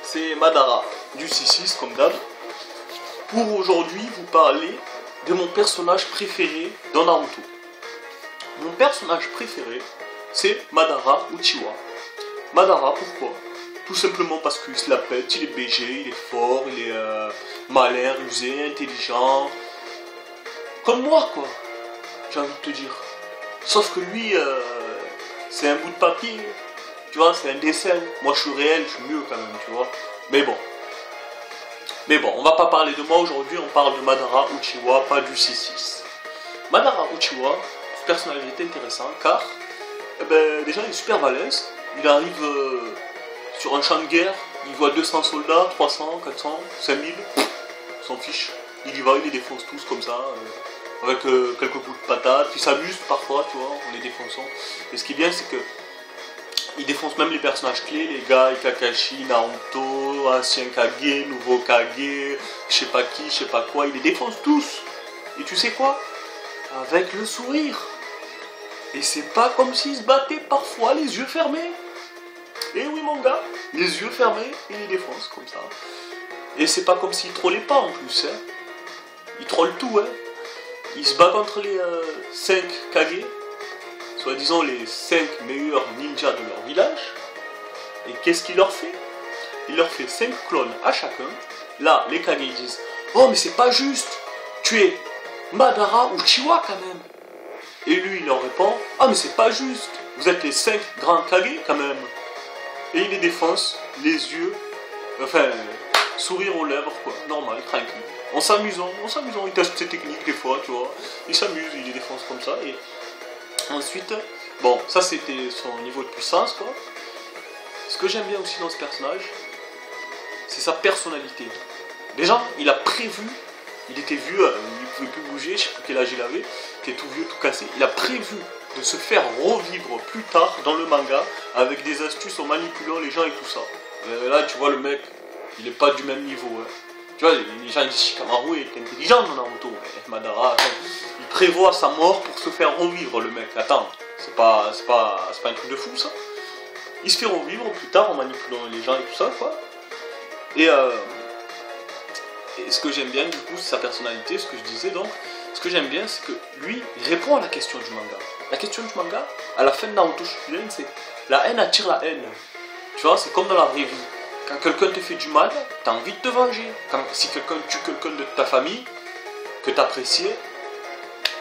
c'est Madara du 6-6 comme d'hab. Pour aujourd'hui vous parler de mon personnage préféré dans Naruto. Mon personnage préféré c'est Madara Uchiwa. Madara, pourquoi? Tout simplement parce qu'il se la pète, il est BG, il est fort, il est malin, rusé, intelligent. Comme moi quoi, j'ai envie de te dire. Sauf que lui, c'est un bout de papier. Tu vois, c'est un dessin. Moi, je suis réel, je suis mieux quand même, tu vois. Mais bon, on va pas parler de moi aujourd'hui, on parle de Madara Uchiwa, pas du 6-6. Madara Uchiwa, ce personnage est intéressant car, déjà, il est super balèze. Il arrive sur un champ de guerre, il voit 200 soldats, 300, 400, 5000, s'en fiche. Il y va, il les défonce tous comme ça, avec quelques coups de patate. Il s'amuse parfois, tu vois, en les défonçant. Et ce qui est bien, c'est que il défonce même les personnages clés, les gars, Kakashi, Naruto, ancien Kage, nouveau Kage, je sais pas qui, je sais pas quoi, il les défonce tous. Et tu sais quoi? Avec le sourire. Et c'est pas comme s'il se battait parfois les yeux fermés. Et oui mon gars, les yeux fermés, il les défonce comme ça. Et c'est pas comme s'il trollait pas en plus, hein. Il troll tout, hein. Il se bat contre les 5 Kage, soi-disant les 5 meilleurs ninjas de leur village. Et qu'est-ce qu'il leur fait? Il leur fait 5 clones à chacun. Là, les Kage disent « Oh mais c'est pas juste, tu es Madara Uchiwa quand même !» Et lui il leur répond « Ah mais c'est pas juste, vous êtes les 5 grands Kage quand même !» Et il les défonce, les yeux, enfin, sourire aux lèvres quoi, normal, tranquille. En s'amusant, il teste ses techniques des fois, tu vois. Il s'amuse, il les défonce comme ça et... Ensuite, bon, ça c'était son niveau de puissance, quoi. Ce que j'aime bien aussi dans ce personnage, c'est sa personnalité. Déjà, il a prévu, il était vieux, il pouvait plus bouger, je sais plus quel âge il avait, il était tout vieux, tout cassé. Il a prévu de se faire revivre plus tard dans le manga avec des astuces en manipulant les gens et tout ça. Là, tu vois, le mec, il est pas du même niveau, hein. Tu vois, les gens disent Shikamaru est intelligent dans Naruto, mais Madara, il prévoit sa mort pour se faire revivre, le mec. Attends, c'est pas un truc de fou, ça. Il se fait revivre plus tard en manipulant les gens et tout ça, quoi. Et ce que j'aime bien, du coup, c'est sa personnalité, ce que je disais, donc. Ce que j'aime bien, c'est que lui, il répond à la question du manga. La question du manga, à la fin de Naruto Shippuden, c'est la haine attire la haine. Tu vois, c'est comme dans la vraie vie. Quand quelqu'un te fait du mal, t'as envie de te venger. Si quelqu'un tue quelqu'un de ta famille, que t'apprécies,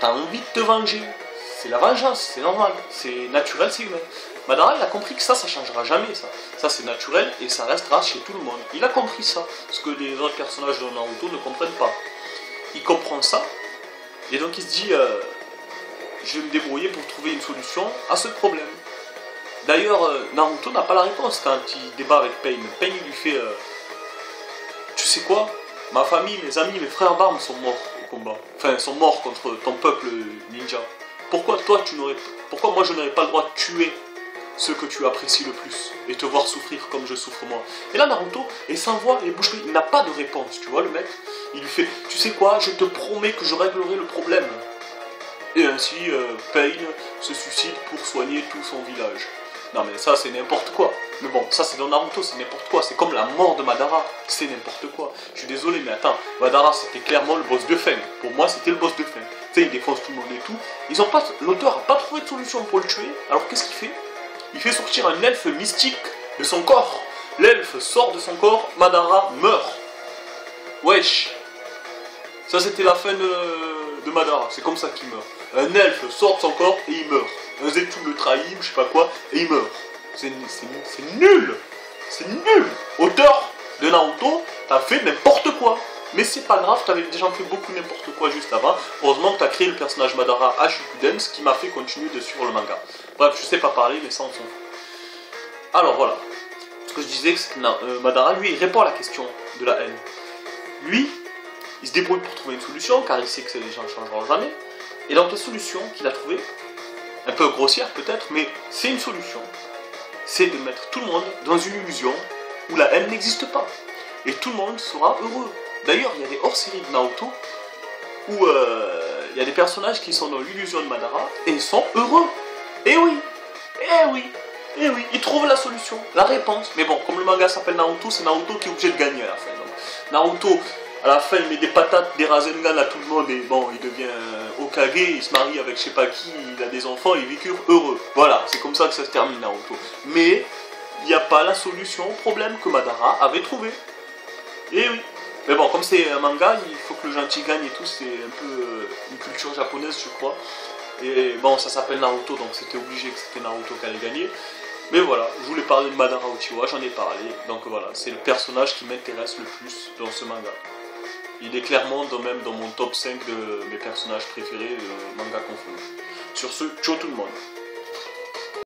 t'as envie de te venger. C'est la vengeance, c'est normal, c'est naturel, c'est humain. Madara, il a compris que ça changera jamais, ça. Ça, c'est naturel et ça restera chez tout le monde. Il a compris ça, ce que les autres personnages de Naruto ne comprennent pas. Il comprend ça, et donc il se dit, je vais me débrouiller pour trouver une solution à ce problème. D'ailleurs, Naruto n'a pas la réponse quand il débat avec Pain. Pain, il lui fait tu sais quoi? Ma famille, mes amis, mes frères d'armes sont morts au combat. Enfin, sont morts contre ton peuple ninja. Pourquoi moi je n'aurais pas le droit de tuer ceux que tu apprécies le plus et te voir souffrir comme je souffre moi? Et là, Naruto, et sans voix et bouche, il n'a pas de réponse, tu vois le mec? Il lui fait tu sais quoi? Je te promets que je réglerai le problème. Et ainsi, Pain se suicide pour soigner tout son village. Non mais ça c'est n'importe quoi. Mais bon, ça c'est dans Naruto, c'est n'importe quoi. C'est comme la mort de Madara, c'est n'importe quoi. Je suis désolé mais attends, Madara c'était clairement le boss de fin. Pour moi c'était le boss de fin. Tu sais, il défonce tout le monde et tout. L'auteur a pas trouvé de solution pour le tuer. Alors qu'est-ce qu'il fait? Il fait sortir un elfe mystique de son corps. L'elfe sort de son corps, Madara meurt. Wesh. Ça c'était la fin de Madara, c'est comme ça qu'il meurt. Un elfe sort de son corps et il meurt. Un Zetsu le trahit, je sais pas quoi, et il meurt. C'est nul. C'est nul. Auteur de Naruto, t'as fait n'importe quoi. Mais c'est pas grave, t'avais déjà fait beaucoup n'importe quoi juste avant. Heureusement que t'as créé le personnage Madara à Shippuden, ce qui m'a fait continuer de suivre le manga. Bref, je sais pas parler, mais ça on s'en fout. Alors voilà. Ce que je disais, c'est que Madara, lui, il répond à la question de la haine. Lui, il se débrouille pour trouver une solution, car il sait que les gens ne changeront jamais. Et donc la solution qu'il a trouvée, un peu grossière peut-être, mais c'est une solution. C'est de mettre tout le monde dans une illusion où la haine n'existe pas. Et tout le monde sera heureux. D'ailleurs, il y a des hors-séries de Naruto où il y a des personnages qui sont dans l'illusion de Madara et ils sont heureux. Eh oui. Et oui, il trouve la solution, la réponse. Mais bon, comme le manga s'appelle Naruto, c'est Naruto qui est obligé de gagner à la fin. Donc, Naruto, à la fin, il met des patates, des Rasengan à tout le monde et bon, il devient Hokage, il se marie avec je sais pas qui, il a des enfants, ils vécurent heureux. Voilà, c'est comme ça que ça se termine Naruto. Mais il n'y a pas la solution au problème que Madara avait trouvé. Et oui. Mais bon, comme c'est un manga, il faut que le gentil gagne et tout, c'est un peu une culture japonaise, je crois. Et bon, ça s'appelle Naruto, donc c'était obligé que c'était Naruto qui allait gagner. Mais voilà, je voulais parler de Madara Uchiwa, j'en ai parlé. Donc voilà, c'est le personnage qui m'intéresse le plus dans ce manga. Il est clairement même dans mon top 5 de mes personnages préférés, manga confondu. Sur ce, ciao tout le monde.